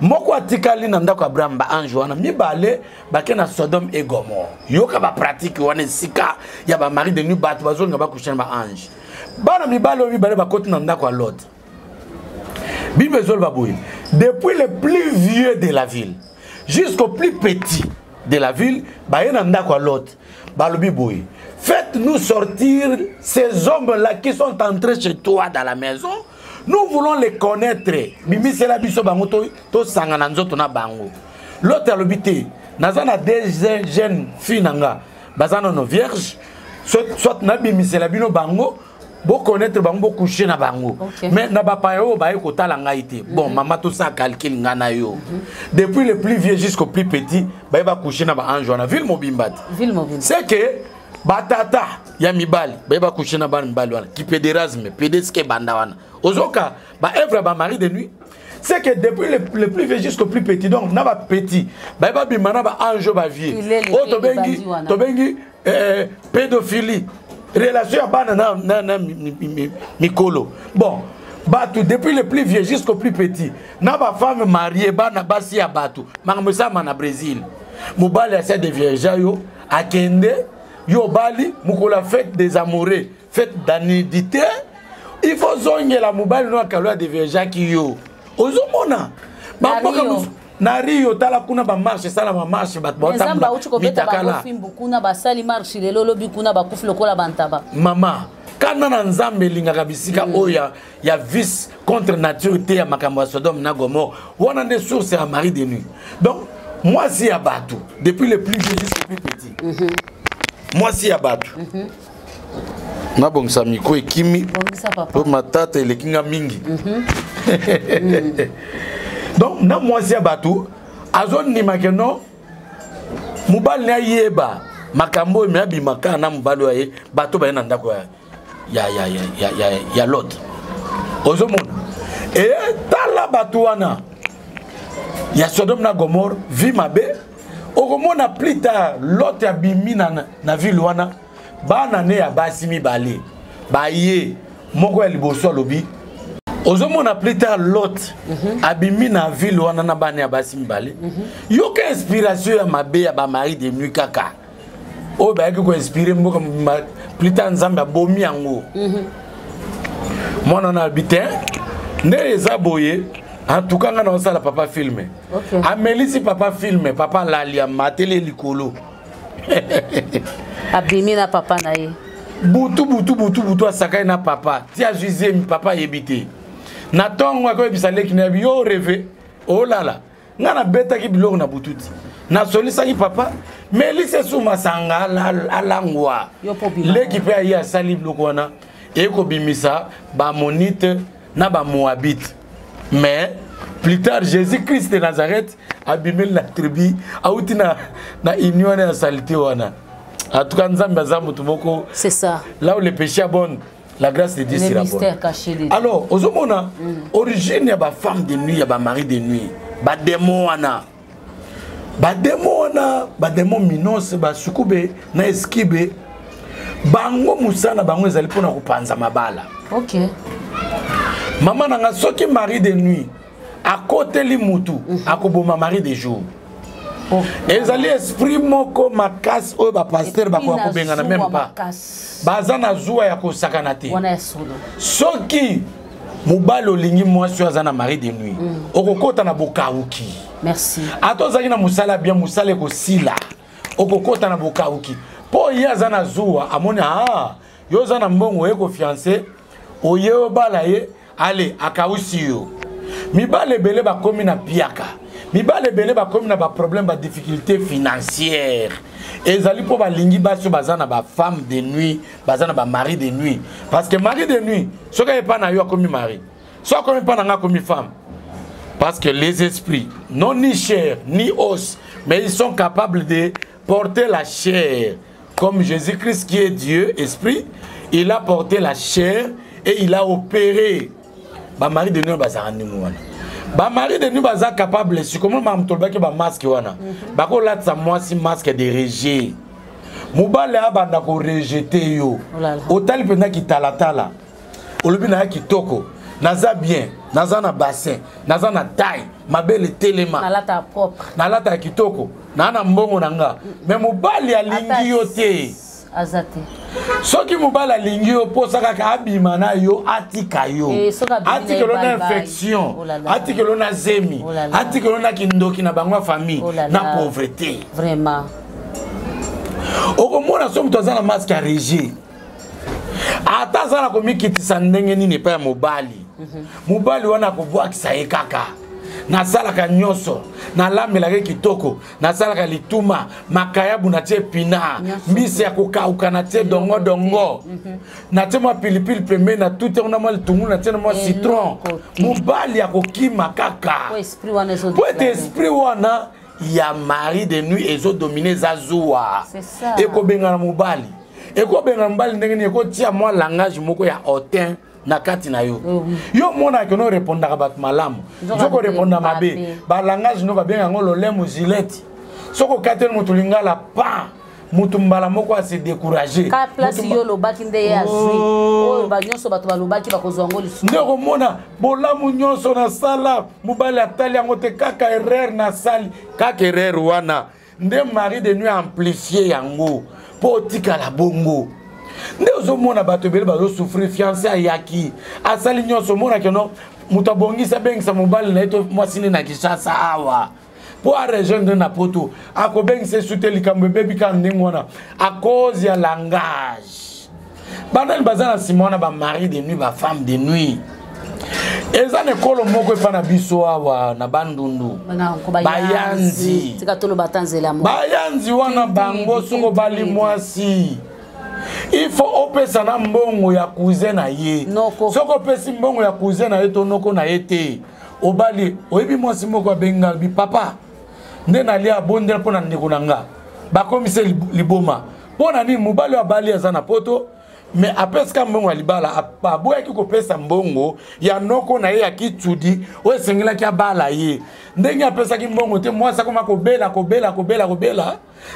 moko atikali na ndako Abraham ba ange wana mi bale ba ke na Sodome et Gomorrhe yoka ba pratique wana sika ya ba mari de nuit batu bazo nga ba coucher ba ange bana mi bale ba koti na ndako Lot. Bible zo ba boy depuis le plus vieux de la ville jusqu'au plus petit de la ville ba yena ndako Lot ba lobi boy faites-nous sortir ces hommes-là qui sont entrés chez toi dans la maison. Nous voulons les connaître. Bimi c'est la biso bango to sangana nzoto na bango. L'autre a l'obité. Nazana des jeunes filles nanga. Bazana no vierge. Soit na bimi c'est la bino bango. Bo connaître bango bo coucher na bango. Mais na ba pa yo ba ko tala ngaité. Bon maman tout ça calcul ngana yo. Depuis le plus vieux jusqu'au plus petit, ba coucher na ba anjo na ville mobimbat. Ville mobile. C'est que batata ya mibali ba coucher na ba mibali wana. Qui pédérasme, pédesque banda wana. Ozoka, ba œuvre ba mari de nuit. C'est que depuis le plus vieux jusqu'au plus petit, donc na ba petit, ba bimana ba anjo ba vieux. O to bengi pédophilie. Relation à bana na mikolo. Bon, Batou, depuis le plus vieux jusqu'au plus petit. Na ba femme mariée, ba na basi ya batou. Makambosa na Brésil. Mobali a fait des vierges yo, a kende, yo bali, mukola fête des amoureux, fête d'anidité. Il faut zonge la mobali no akaloa des vierges ki yo. Ozomona. Ba na Rio tala kuna ba marche sala ba marche ba tamba uchi ko beta ba fimbu kuna ba sali marche lelo lobi kuna ba kufi lokola bantaba. Mama kana na nzambe lingaka bisika oya ya vice contre nature te ya makambo ya Sodome na Gomorrhe wana nde source ya mari de nuit. Donc moi si ya batou depuis le plus vieux jusqu'au plus petit. Moi si ya batou. Na bongisa miko ekimi po matata elekinga mingi. Donc na moi si ya batou azon ni makeno mubali na yeba makambo me abimaka na mubali wa ye bato ba na ndako ya l'autre. Ozomona. Et tala batouana. Ya Sodome na Gomorrhe, vi mabe. Okomona plus tard l'autre abimi na ville wana. Ba na ne ya basimi bale. Ba ye moko ya liboso lobi. Ozomona plus tard l'autre abimi na ville wana na ba ne ya basimi bale. Yo ka inspiration ya mabe ya ba mari de nuit kaka. O ba ko inspirer moko plus tard nzambe abomi yango. Mwana na habitin nde boye en tout cas ngana osala papa filme. Amelisi papa filme papa lalia matele likolo. Abimi na papa na ye. Butu asakai na papa. Ti azuize mi papa yebite. Na tongo ko bisale kina yo rêve. Oh là là. Ngana beta ki biloko na bututi. Na solisa ki papa Melise suma sanga alangwa. L'équipe a ya sali blokwana et ko bimisa ba monite na ba moabite. Mais plus tard Jésus-Christ de Nazareth a bimé la tribu a utina na union na salité wana. En tout cas nzambe azamu tumoko. C'est ça. Là où le péché abonde, la grâce de Dieu sera bonne. Alors, ozomona origine ya ba femme de nuit ya ba mari de nuit. Ba démon wana. Bademo minos basukube na eskibe bango musana bango ezali pona kopanza mabala. OK. Maman nanga soki mari de nuit à côté li mutu akoboma mari de jour. Ezali esprit moko makasi o ba pasteur ba ko benga na même pas. Bazana zuwa ya kosakana te. Soki mobali olingi mwasi azana mari de nuit okokota na bokauki. Merci. Atozaki na musala bien musala ko sila okokota na bokauki po yazana zuwa amoni yo zana mbongo eko fiancé oye obala ye ale akausi yo mibale bele ba komi na piaka mibale bele ba komi na ba problème ba difficulté financière ezali po ba lingi baso bazana ba femme de nuit bazana ba mari de nuit parce que mari de nuit soka pas na yo komi mari soka komi pas na nga komi femme. Parce que les esprits, non ni chair, ni os, mais ils sont capables de porter la chair. Comme Jésus-Christ qui est Dieu, esprit, il a porté la chair et il a opéré. Ba mari de nuit baza wana. Ba mari de nuit baza capable, si comment mam tolbaki ba masque wana. Ba ko latsa moi si masque de rejet. Mobale abanda ko rejeter yo. Otal pena ki talatala. Olobi na kitoko. Naza bien, naza na bassin, naza na taille, ma belle téléma. Nalata propre. Nalata kitoko, nana mbongo nanga. Mais mobali alingi yo te. Azate. Soki mobali alingi yo posaka ka abima na yo atika yo. Atika lona infection, atika lona zemi, atika lona kindoki na bangwa famille, na pauvreté. Vraiment. Okomona somo tozana masque à régie. Atazana komikitisa ndenge nini pa mobali. Mobali wana kobwakisa ye kaka. Nasalaka nyonso, nalamela kitoko, nasalaka lituma, makayabu na tie pina, mbisi ya kokauka na tie dongo. Na tie mwa pilipili pembe na tout on a mwa litungu na tie mwa citron. Mobali ya kokima kaka. Po esprit wana ya mari de nuit ezo dominer zazuwa. C'est ça. Eko benga na mobali. Eko benga mbali ndenge eko tia mwa langage moko ya hautain na kati na yo. Yo mona ke no répondre ka bat malamu. Zoko répondre mabe. Ba langage no ba benga ngolo lemu zileti. Soko katel mutulinga la pa mutumbala moko se décourager ka place yo lobaki nde ya zui o ba nyonso bato ba lobaki ba kozwango lisu ndeko mona bolamu nyonso na sala mobali atali yango te kaka erreur na sali kaka erreur wana nde mari de nuit amplifier yango po tikala bongo nde ozomona bato ebele bazosouffrir fiancé ayaki asali nyonso omonake no moto abongisa abengisa mobali na ye to mwasi nde na Kinshasa awa po arejoindre na poto akobengisa esute likambo ebebi kaka ndenge wana à cause ya langage bandani baza na nsima wana bamari de nuit bafemme de nuit eza na ekolo moko epa na biso awa na bandundu bayanzi bayanzi wana bango soko bali mwasi il faut opesa na mbongo ya cousin na ye soko opesi mbongo ya cousin na ye to noko na ye te obali oyebi mwasi moko abenga bi papa nde nalia abondela mpo na ndeko na nga bakomise liboma mpo na nini mobali abali aza na poto mais apesika mbongo ya libala aboyaki kopesa mbongo ya noko na ye ya kitudi oyo esengelaki abala ye ndenge apesaki mbongo te mwasi akoma kobela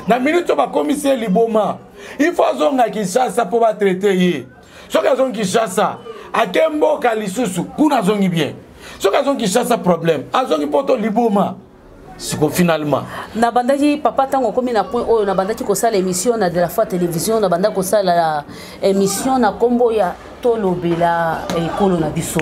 na minute bakomisi ye liboma il faut azonga Kinshasa mpo batraite ye soki azongi Kinshasa ake mboka lisusu kuna azongi bien soki azongi Kinshasa problème azongi poto liboma siko finalement na bandaki papa tango komi na point oyo na bandaki kosala émission na de la fois télévision na bandaki kosala émission na kombo ya tolobela ekolo na biso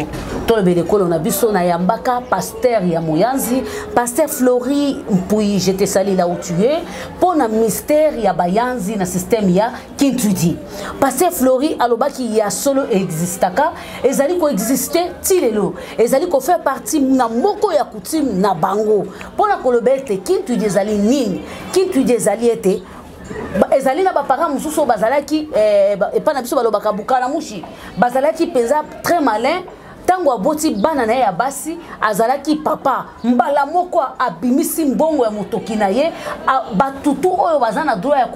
tolobela ekolo na biso na yambaka pasteur ya Moyanzi pasteur Flori Mpui j'étais sali là où tu es pour na mystère ya bayanzi na système ya Kintudi pasteur Flori alobaki ya solo existaka ezali ko exister tilelo ezali ko faire partie na moko ya coutume na bango pour na kolobete Kintudi ezali nini Kintudi ezali ete ezali na bapara mususu bazalaki epa na biso balobaka bukala mushi bazalaki penza très malin tango aboti bana na ye ya basi azalaki papa mbala moko abimisi mbongo ya motoki na ye batutu oyo baza na droit ya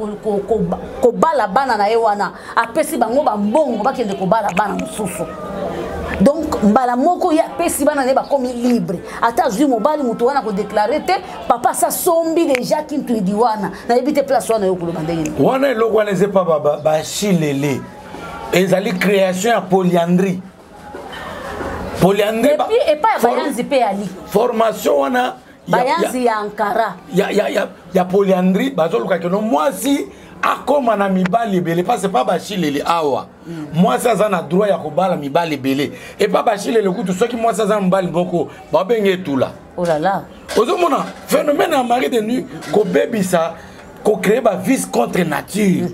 kobala bana na ye wana apesi bango bambongo bakende kobala bana mosusu donc mbala moko ya pesi bana ne ba komi libre ata zui mobali mutu wana ko déclarer te papa sa sombi déjà Kintudi wana na ebite place wana yo kulo bandenge wana eloko wana zepa ba chilele ezali création ya polyandrie et pas bayanzi pe ali formation wana bayanzi ya Ankara ya polyandrie bazoluka keno mwasi akoma na mibali ebele parce pas bachilele awa mwasi aza na droit ya kobala mibali ebele et pas bachilele kutu soki mwasi aza mibali moko babenge etula oh là là ozomona phénomène ya mari de nuit kobebisa kocréer ba vice contre nature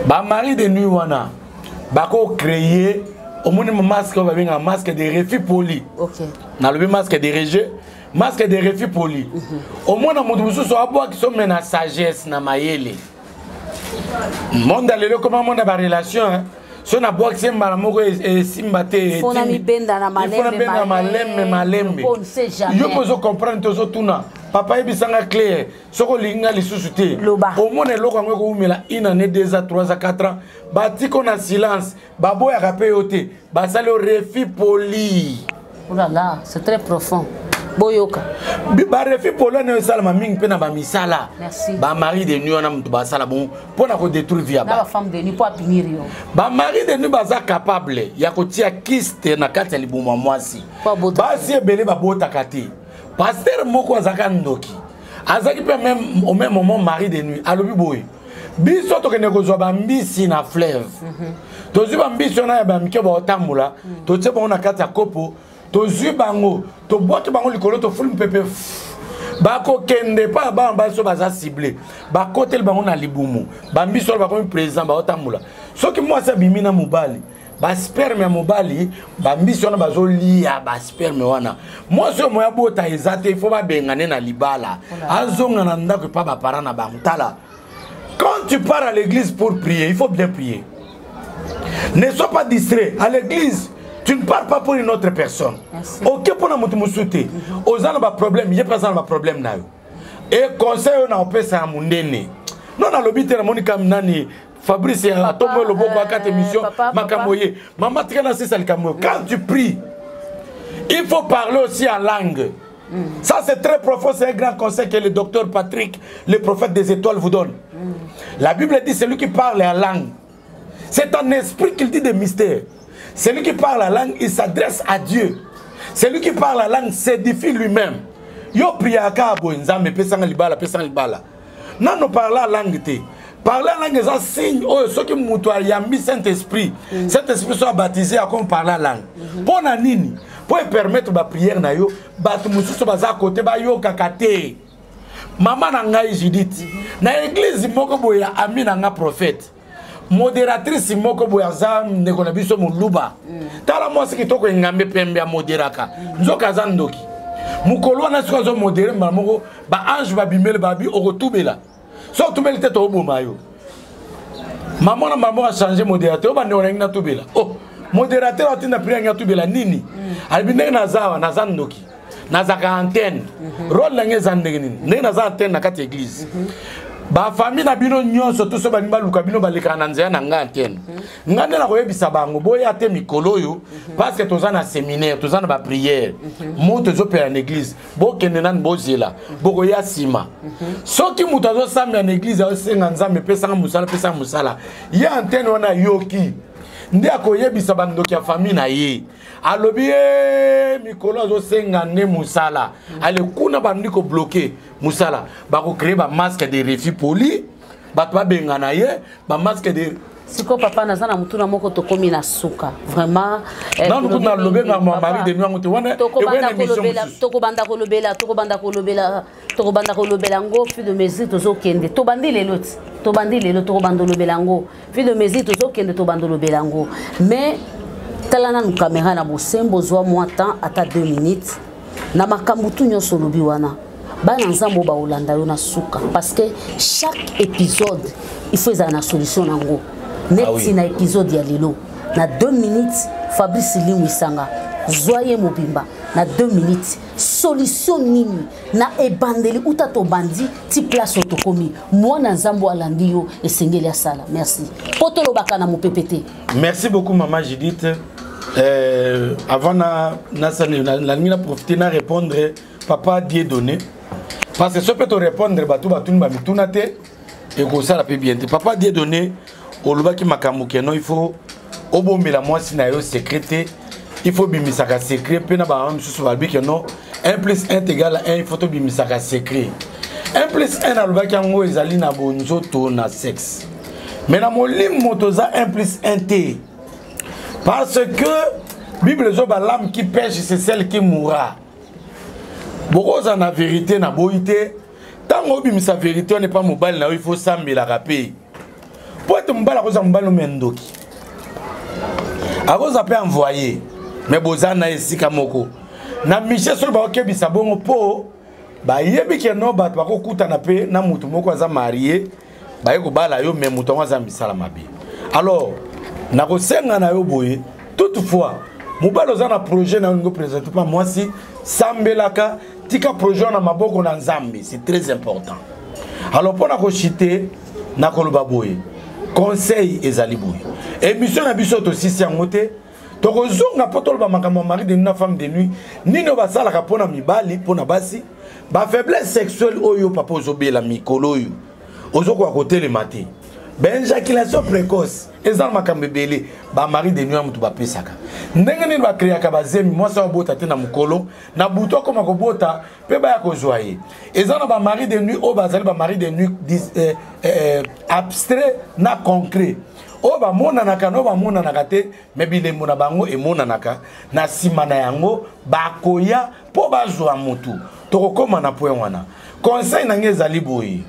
ba mari de nuit wana bako créer omoni masque babenga masque de refus poli na lobi masque de rejet masque de refus poli au moins na mutu mususu abwa ki so mena sagesse na mayele monde alelo comment monde ba relation so na bwa ki semba moko esimba te fona mi benda na malembe yo pozo comprendre tozo tuna papa ebisanga clair soko linga lisusu te au moins eloko ngo ko umela ina ne 2 ans 3 ans 4 ans batiko na silence babo ya rapé yote basale refus poli oh là là c'est très profond boyoka ba refus poli ne sala ma mingi pe na ba misala ba mari de nuit na mutu basala bon pona ko détruire via ba femme de nuit pour punir yo ba mari de nuit baza capable ya ko tia kiste na kati ya libuma mwasi basi ebele babota kati pasteur moko azaka ndoki azaki pe même au même moment mari de nuit alobi boy biso to kene ko zo ba mbisi na fleuve to zo ba mbisi na ya ba mike ba otamula to tse ba na kati ya kopo to zo bango to bote bango likolo to fulm pepe ba ko kende pa ba so baza ciblé ba kotel bango na libumu ba mbiso ba ko président ba otamula soki moi sa bimina mobali ba sperme ya mobali ba mbiso na bazo lia ba sperme wana moi so moya bota ezate il faut ba bengane na libala azonga na ndako pa ba para na ba mtala. Quand tu pars à l'église pour prier, il faut bien prier. Ne sois pas distrait. À l'église, tu ne pars pas pour une autre personne. Ok, pour nous souhaiter. Aux gens ont problème, il y a pas un problème là. Et conseil on a fait ça à mon nez. Non, dans l'obité la Monica Mnani, Fabrice a tombé le bon à 4 émissions, Makamoye. Maman Tkana c'est ça le Kamoye. Quand tu pries, il faut parler aussi en langue. Ça c'est très profond, c'est un grand conseil que le docteur Patrick, le prophète des étoiles, vous donne. La Bible dit celui qui parle en langue. C'est un esprit qui dit des mystères. Celui qui parle la langue, il s'adresse à Dieu. Celui qui parle la langue s'édifie lui-même. Yo priaka bo nzambe pesanga libala pesanga libala. Nano parle la langue te. Parler la langue c'est un signe oh ceux qui mutual yambi Saint-Esprit. Saint-Esprit soit baptisé à comme parler la langue. Pour na nini? Pour permettre ba prière na yo, ba tu mususu baza côté ba yo kakate. Maman na ngai Judith. Na église moko boya ami na nga prophète. Modératrice moko boya za ndeko na biso muluba. Tala moi ce qui toko ngambe pembe ya moderaka. Nzoka za ndoki. Mukolo na siko zo modéré moko ba ange ba bimele ba bi okotubela. So tubela tete oboma yo. Maman na maman a changé modérateur ba ndeko na tubela. Oh, modérateur atina prière nga tubela nini? Albine na zawa na za ndoki. Na za antenne. Rôle la ngeza ndenge nini? Ndenge na za antenne na kati église. Ba famille na bino nyonso to so banimba luka bino baleka na nzela na nga antenne. Ngande na koyebisa bango boya te mikolo yo parce que toza na séminaire, toza na ba prière. Moto zo pe na église, bo kende nan bozela, boko ya sima. Soki muto zo samba na église o senga nzambe pesa musala. Ya antenne wana yoki. Ndi akoyebisa bandoki ya famille na ye. Alobi mikolo zo senga ne musala. Ale kuna bandiko bloqué musala. Bako créer ba masque de refus poli. Bato ba bengana ye, ba masque de Siko papa nazana mutuna moko tokomi na suka. Vraiment non nous na lobe na mari de nuit mutu wana tokobanda kolobela ngo fi de mesure tozokende tobandi lelo tokobanda lobela ngo fi de mesure tozokende tobanda lobela ngo mais talana nu caméra na bosembo zwa moi temps ata 2 minutes na makambo tu nyonso lobi wana bana nzambo ba olanda yo na suka parce que chaque épisode il faut une solution nango net na épisode ya lelo na 2 minutes Fabrice Limwisanga zoye mobimba na 2 minutes solution nini na ebandeli utato bandi ti place otokomi mwana nzambo alandi yo esengeli asala merci potolo bakana mo PPT. Merci beaucoup maman Judith. Avant la nuit profiter na répondre papa Dieu donné parce que ce peut te répondre batu ba mitunate et ko ça la peut bien papa Dieu donné olobaki makambo keno il faut obombela mwasi na yo secrété il faut bimisaka secret pe na ba msusu balbi keno 1 + 1 = 1 il faut to bimisaka secret 1 + 1 alobaki yango ezali na bonzoto na sexe mais na molimo motoza 1 + 1 te parce que Bible zo ba l'âme qui pêche c'est celle qui mourra beaucoup ça na vérité na boité tant obimisa vérité on n'est pas mobile na il faut sambela rapé pour être mbala ko za mbalo mendoki akoza pe envoyer mais bozana esika moko na miche so ba okebisa bongo po ba yebi ke no ba ko kuta na pe na mutu moko za marié ba yeko bala yo mais mutu za misala mabe alors na ko senga na yo boye toutefois mobalo za na projet na ngo présente pas moi si sambelaka tika projet na maboko na nzambe c'est très important alors pour na ko chiter na ko loba boye conseil ezali boye émission na biso to sisi yangote to kozonga potolo ba makambo mari de na femme de nuit nino ba sala ka pona mibali pona basi ba faiblesse sexuelle oyo papa ozobela mikolo oyo ozoko à côté le matin ben éjaculation précoce ezal makambo belé ba mari de nuit mutu ba pesaka ndenge nini ba créer ka bazemi moi ça bota te na mukolo na buto koma ko bota pe ba ya ko joyer ezal ba mari de nuit o bazali ba mari de nuit abstrait na concret o ba mona naka no ba mona naka te me bilembo na bango e mona naka na sima na yango ba koya po ba zwa mutu to kokoma na point wana conseil na ngezali boyi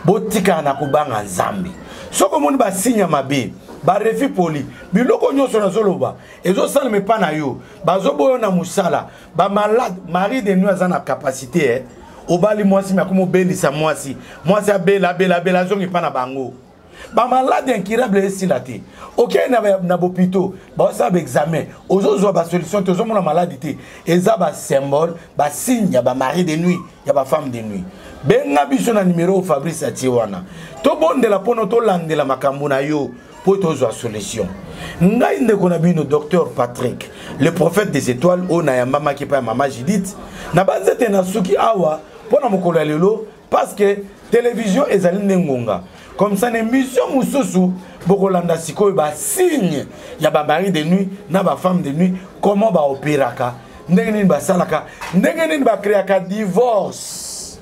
botika na kubanga nzambe soko moni ba sinya mabe ba refi poli biloko nyoso na zoloba ezo sala me pa na yo bazo boyo na musala ba malade mari de nuit azana capacité obali mwasi makomo belisa mwasi abela zongi pa na bango ba malade incurable esilate OK na bopito ba sa ba examen ozo ba solution to zo mona maladie eza ba symbole ba signe ba mari de nuit ya ba femme de nuit benga biso na numéro Fabrice Atiwana to bondela pono to landela makambo na yo po to zo solution ngai ndeko na bino docteur Patrick le prophète des étoiles o na ya mama ki pa mama Judith na banzete na suki awa pona mokolo lelo parce que télévision ezali ndengonga comme ça émission mususu bokolanda sikoyo ba signe ya ba mari de nuit na ba femme de nuit comment ba opéraka ndenge nini ba salaka ndenge nini ba créaka divorce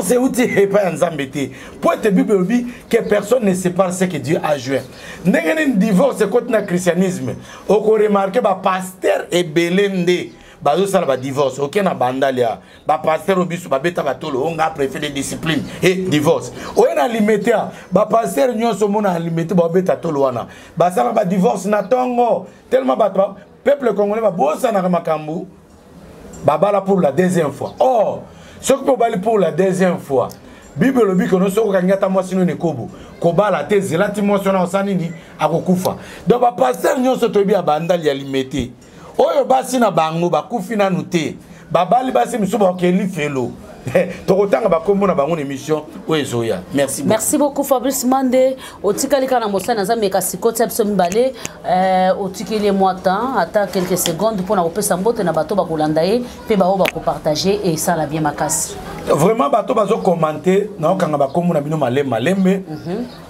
c'est outil pas nzambe te pour te bible dit que personne ne sépare ce que Dieu a joué ndenge nini divorce côté na christianisme o ko remarquer ba pasteur et belende bazo sala ba divorce OK na bandalia ba pasteur obisu ba beta batolo on a préféré discipline et divorce o na limité ba pasteur nyonso mona limité ba beta tolo wana ba sala ba divorce na tongo tellement ba peuple congolais ba bossa na makambu ba bala pour la deuxième fois oh ce que pour bali pour la deuxième fois bible lobi que nous soko kangata moi sino ne kobo ko bala te zelati moi sona osanini akokufa donc ba pasteur nyonso tobi abandalia limité oyo basi na bango bakufi na nute babali basi misuba okeli felo tokotanga bakombo na bango émission oyezoya merci beaucoup Fabrice Mande otikali kana mosana za meka sikoti abso mibale otikeli moi temps ata quelques secondes pour na kopesa mbote na bato bakolanda ye pe ba oba ko partager et ça la bien makasi vraiment bato bazo commenter na okanga bakombo na bino malembe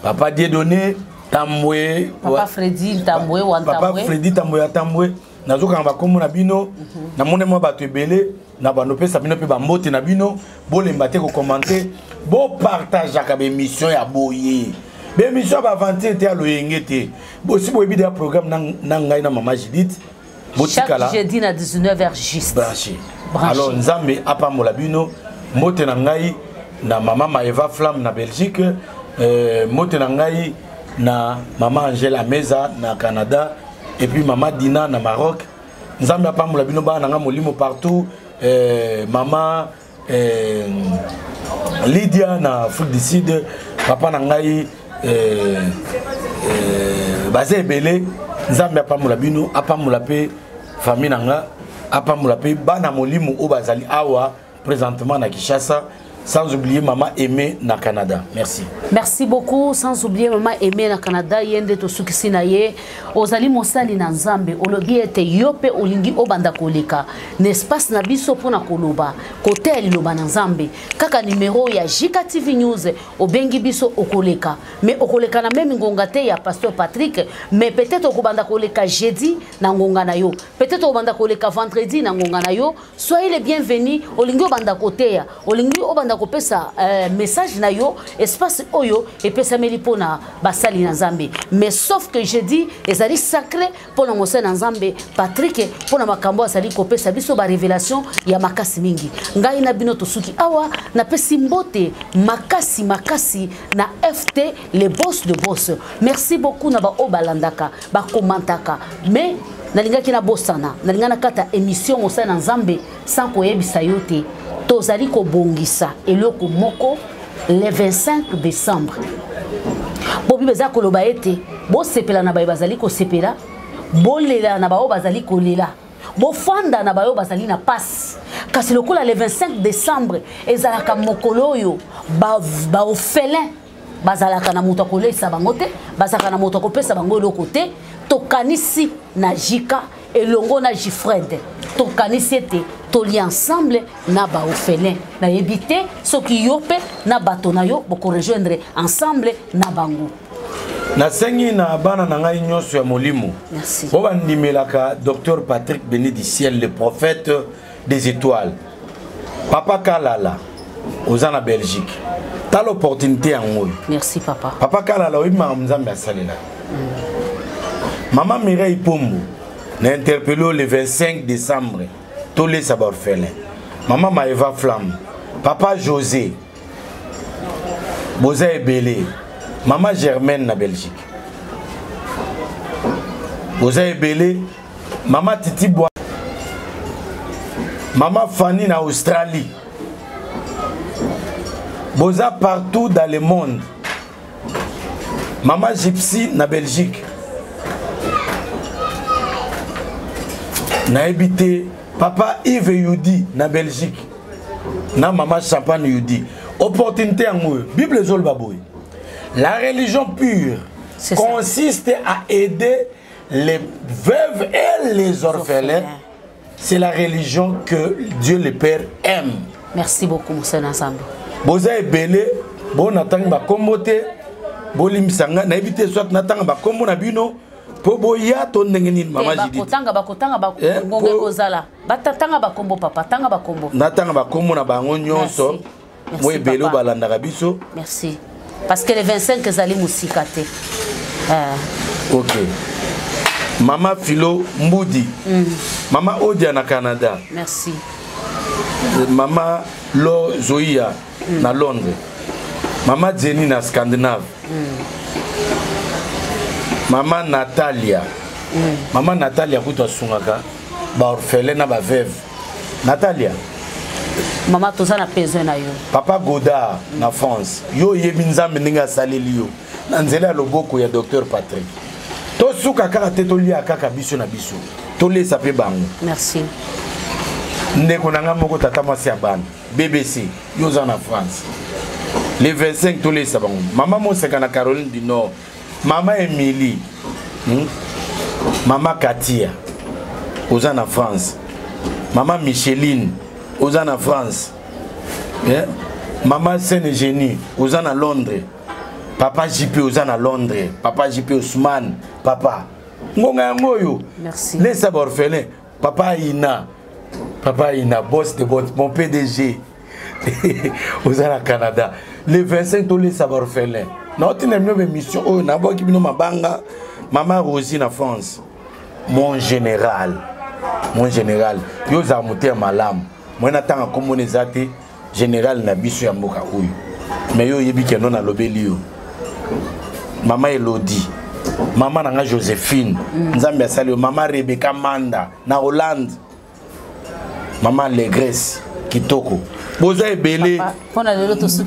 papa Dieudonné Tambwe papa Freddy Tambwe papa Freddy Tambwe Tambwe nazoka ba komo na bino na mone mo bato ebele na bano pesa bino pe ba mbote na bino bolemba te ko commenter bo partage ka be émission ya boye be émission ba vanter te alo yengete bo si bo ebida programme na ngai na mama Judith botikala chaque jeudi na 19h juste branché alors nzambe apambola bino mbote na ngai na mama Maeva Flamme na Belgique mbote na ngai na mama Angela Meza na Canada et puis maman Dina na Maroc nzambe apambola bino ba nanga molimo partout maman Lydia na Afrique du Sud papa na ngai bazé ebele nzambe apambola bino apambola pe famille nanga apambola pe bana molimo o bazali awa présentement na Kinshasa. Sans oublier maman Aimée na Canada. Merci. Merci beaucoup. Sans oublier maman Aimée na Canada. Yende to sukisi na ye. Ozali mosali na Nzambe. Olobi ete yope olingi obanda koleka. N'espace na biso pona koloba. Kote liloba na Nzambe. Kaka numéro ya Jika TV News. Obengi biso okoleka. Mais okoleka na même ngonga te ya Pasteur Patrick. Mais peut-être okobanda koleka jeudi na ngonga na yo. Peut-être obanda koleka vendredi na ngonga na yo. Soyez les bienvenus. Olingi obanda kote ya. Olingi obanda kopesa message na yo espace oyo et pesa meli pona basali na Nzambe mais sauf que je dis ezali sacré pona mose na Nzambe Patrick pona makambo asali kopesa biso ba révélation ya makasi mingi ngai na bino tosuki awa na pesi mbote makasi na FT les boss de boss merci beaucoup na ba obalandaka ba komantaka mais nalingaki na bosana nalingana kata émission mose na Nzambe sans koyebisa yote tozali ko bongisa eloko moko le 25 décembre bobi beza koloba ete bo sepela na baye bazali ko sepela bolela na bayo bazali kolela bo fanda na bayo bazali na passe kasi lokola le 25 décembre ezalaka mokolo yo ba ofelin bazalaka na moto kolesa bango te bazalaka na moto kopesa bango eloko te tokanisi na Jika elongo na Jifred tokanisi ete toli ensemble na ba orphelin na yebite soki yope na bato na yo boko rejoindre ensemble na bango na sengi na bana na ngai nyonso ya molimo merci bo bandimelaka docteur Patrick Béni du ciel le prophète des étoiles papa Kalala oza na Belgique ta l'opportunité yango merci papa Kalala oyima Nzambe asalela maman Mireille Pombo na interpellé le 25 décembre tous les orphelins. Maman Maeva Flamme, papa José, Boza Ebele, maman Germaine na Belgique. Boza Ebele, maman Titi Bois, maman Fanny na Australie. Boza partout dans le monde. Maman Gypsy na Belgique. Na habité papa Yves Youdi na Belgique na maman Champagne Youdi opportunité en Bible zol baboy la religion pure consiste à aider les veuves et les orphelins c'est la religion que Dieu le Père aime. Merci beaucoup monsieur Ensemble boza ebele bo natanga ba kombo te bolimisanga na ebite soit natanga ba kombo na bino po boya to ndenge nini mama Judith bakotanga bakongo kozala batatanga ba kombo papa tanga ba kombo natanga ba kombo na bango nyonso mo ebele balandaka biso. Merci parce que les 25 ezali musika te. OK. Mama Philo Mboudi. Mama Odia na Canada. Merci. Mama Lo Zoïa na Londres. Mama Jenny na Scandinave. Mama Natalia. Mama Natalia kuto sungaka ba orphelin na ba veuve. Natalia. Mama toza na besoin na yo. Papa Godard na France. Yo yebi nzambe ninga saleli yo. Na nzela loboko ya Dr Patrick. To suka kaka te to lia kaka biso na biso. To lesa pe bango. Merci. Ndeko nanga moko tata mwasi ya bana. BBC yoza na France. Les 25 to lesa bango. Mama Moseka na Caroline du Nord. Mama Emily. Mama Katia. Oza na France. Mama Micheline. Oza na France. Mama Saint-Génie. Oza na Londres. Papa JP oza na Londres. Papa JP Ousmane. Papa. Ngonga ngoyo. Merci. Les orphelins. Papa Ina. Papa Ina, boss de boss, mon PDG. Oza na Canada. Les 25 tous les orphelins. Notre mission oh na boki bino mabanga. Maman Rosie na France. Mon général. Mon général. Yo za muté malam. Moi natanga komone zate général na biso ya mboka oyo. Mais yo yebi ke non na lobeli yo. Maman Elodie. Maman nanga Joséphine. Nzambe asali maman Rebecca Manda na Hollande. Maman Legresse Kitoko. Boza ebele.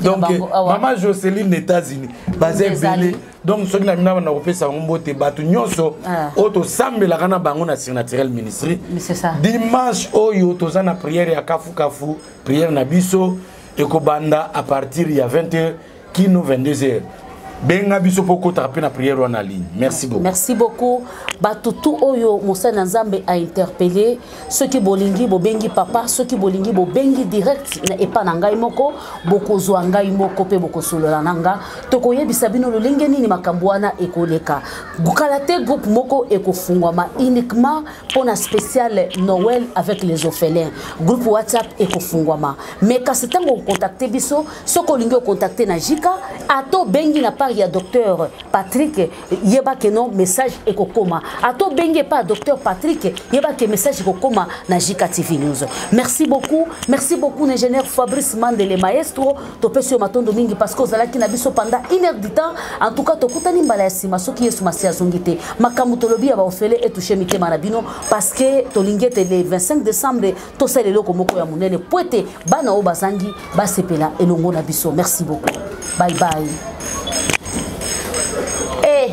Donc maman Jocelyne des États-Unis. Bazé ebele. Donc ceux qui n'ont pas opesa ngombote batu nyonso auto sambela kana bango na Naturel Ministry. C'est ça. Dimanche oyo tozana prière ya kafu kafu, prière na biso ekobanda à partir ya 20h kino 22h. Benga biso poko taper na prière en ligne. Merci beaucoup. Merci beaucoup. Batutu oyo Monseigneur Nzambe a interpellé ceux qui bolingi bobengi papa, ceux qui bolingi bobengi direct na epa na ngai moko, bokozwa ngai moko pe bokosolola nanga. Tokoyebisa bino lolenge nini makambo wana ekoleka. Bukalate groupe moko ekofungwama uniquement pour na spécial Noël avec les orphelins. Groupe WhatsApp ekofungwama. Mais quand c'est tango contacter biso, soko lingi contacter na Jika, ato bengi na il y a docteur Patrick yeba que non message ekokoma ato benge pas docteur Patrick yeba que message ekokoma na Jika TV News. Merci beaucoup l'ingénieur Fabrice Mandele maestro to pesio matondo mingi parce que zala ki na biso pendant 1 heure du temps. En tout cas to kutani mbala ya sima soki yesu masia zongite makamutolobi ya ba ofele et toucher mitema na bino parce que to lingete le 25 décembre to sele loko moko ya munene poete bana o bazangi basepela elongo na biso. Merci beaucoup. Bye bye. Et